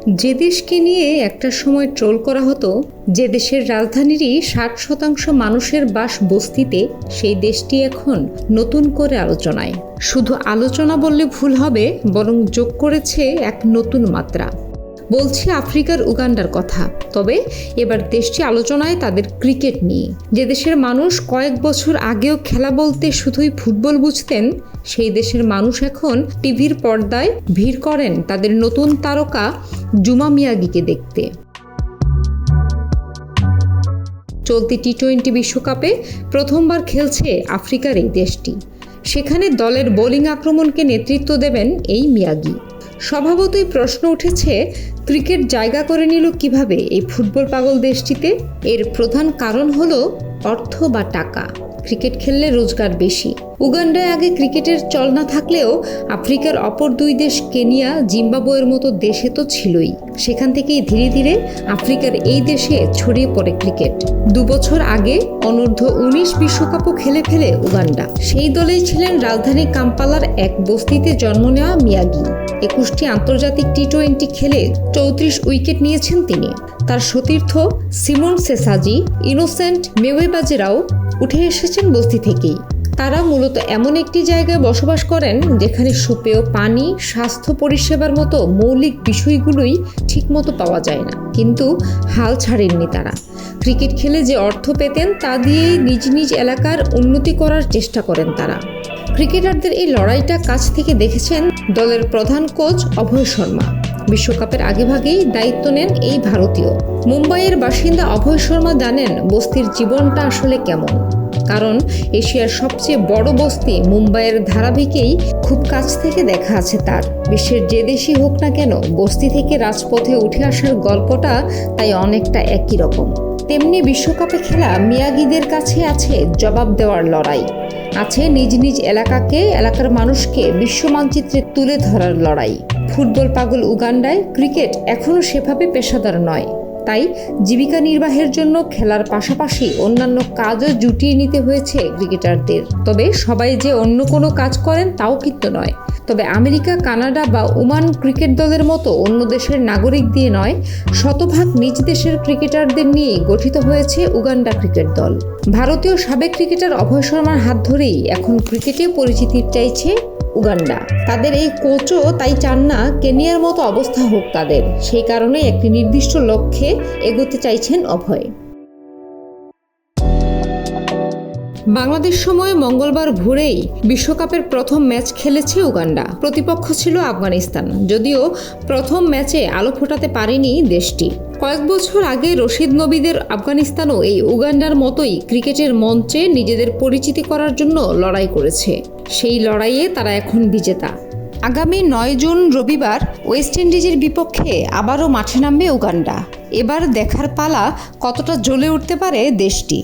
যে দেশকে নিয়ে একটা সময় ট্রোল করা হতো, যে দেশের রাজধানীরই 60% মানুষের বাস বস্তিতে, সেই দেশটি এখন নতুন করে আলোচনায়। শুধু আলোচনা বললে ভুল হবে, বরং যোগ করেছে এক নতুন মাত্রা। বলছি আফ্রিকার উগান্ডার কথা। তবে এবার দেশটি আলোচনায় তাদের ক্রিকেট নিয়ে। যে দেশের মানুষ কয়েক বছর আগেও খেলা বলতে শুধুই ফুটবল বুঝতেন, সেই দেশের মানুষ এখন টিভির পর্দায় ভিড় করেন তাদের নতুন তারকা জুমা মিয়াগিকে দেখতে। চলতি টি-20 বিশ্বকাপে প্রথমবার খেলছে আফ্রিকার এই দেশটি। সেখানে দলের বোলিং আক্রমণকে নেতৃত্ব দেবেন এই মিয়াগি। স্বভাবতই প্রশ্ন উঠেছে, ক্রিকেট জায়গা করে নিল কিভাবে এই ফুটবল পাগল দেশটিতে? এর প্রধান কারণ হলো অর্থ বা টাকা। ক্রিকেট খেললে রোজগার বেশি। উগান্ডায় আগে ক্রিকেটের চল না থাকলেও আফ্রিকার অপর দুই দেশ কেনিয়া, জিম্বাবুয়ের মতো দেশে তো ছিলই। সেখান থেকেই ধীরে ধীরে আফ্রিকার এই দেশে ছড়িয়ে পড়ে ক্রিকেট। 2 বছর আগে অনূর্ধ্ব-19 বিশ্বকাপও খেলে ফেলে উগান্ডা। সেই দলেই ছিলেন রাজধানী কাম্পালার এক বস্তিতে জন্ম নেওয়া মিয়াগি। 21টি আন্তর্জাতিক টি-20 খেলে 34 উইকেট নিয়েছেন তিনি। তার সতীর্থ সিমন সেসাজি, ইনোসেন্ট মেওয়েবাজেরাও উঠে এসেছেন বস্তি থেকেই। তারা মূলত এমন একটি জায়গায় বসবাস করেন যেখানে সুপেয় পানি, স্বাস্থ্য পরিষেবার মতো মৌলিক বিষয়গুলোই ঠিকমতো পাওয়া যায় না। কিন্তু হাল ছাড়েননি তারা। ক্রিকেট খেলে যে অর্থ পেতেন তা দিয়েই নিজ নিজ এলাকার উন্নতি করার চেষ্টা করেন তারা। ক্রিকেটারদের এই লড়াইটা কাছ থেকে দেখেছেন দলের প্রধান কোচ অভয় শর্মা। বিশ্বকাপের আগেভাগেই দায়িত্ব নেন এই ভারতীয়। মুম্বাইয়ের বাসিন্দা অভয় শর্মা জানেন বস্তির জীবনটা আসলে কেমন। কারণ এশিয়ার সবচেয়ে বড় বস্তি মুম্বাইয়ের ধারাবাহিকেই খুব কাছ থেকে দেখা আছে তার। বিশ্বের যে দেশই হোক না কেন, বস্তি থেকে রাজপথে উঠে আসার গল্পটা তাই অনেকটা একই রকম। তেমনি বিশ্বকাপে খেলা মিয়াগিদের কাছে আছে জবাব দেওয়ার লড়াই, আছে নিজ নিজ এলাকার মানুষকে বিশ্ব মানচিত্রে তুলে ধরার লড়াই। ফুটবল পাগল উগান্ডায় ক্রিকেট এখনও সেভাবে পেশাদার নয়। তাই জীবিকা নির্বাহের জন্য খেলার পাশাপাশি অন্যান্য কাজও জুটিয়ে নিতে হয়েছে ক্রিকেটারদের। তবে সবাই যে অন্য কোনো কাজ করেন তাও কিন্তু নয়। তবে আমেরিকা, কানাডা বা ওমান ক্রিকেট দলের মতো অন্য দেশের নাগরিক দিয়ে নয়, শতভাগ নিজ দেশের ক্রিকেটারদের নিয়ে গঠিত হয়েছে উগান্ডা ক্রিকেট দল। ভারতীয় সাবেক ক্রিকেটার অভয় শর্মার হাত ধরেই এখন ক্রিকেটে পরিচিতি চাইছে উগান্ডা। তাদের এই কোচও তাই চান না কেনিয়ার মতো অবস্থা হোক তাদের। সেই কারণে একটি নির্দিষ্ট লক্ষ্যে এগোতে চাইছেন অভয়। বাংলাদেশ সময় মঙ্গলবার ভোরেই বিশ্বকাপের প্রথম ম্যাচ খেলেছে উগান্ডা। প্রতিপক্ষ ছিল আফগানিস্তান। যদিও প্রথম ম্যাচে আলো ফোটাতে পারেনি দেশটি। কয়েক বছর আগে রশিদ নবীদের আফগানিস্তানও এই উগান্ডার মতোই ক্রিকেটের মঞ্চে নিজেদের পরিচিতি করার জন্য লড়াই করেছে। সেই লড়াইয়ে তারা এখন বিজেতা। আগামী 9 জুন রবিবার ওয়েস্ট ইন্ডিজের বিপক্ষে আবারও মাঠে নামবে উগান্ডা। এবার দেখার পালা কতটা জ্বলে উঠতে পারে দেশটি।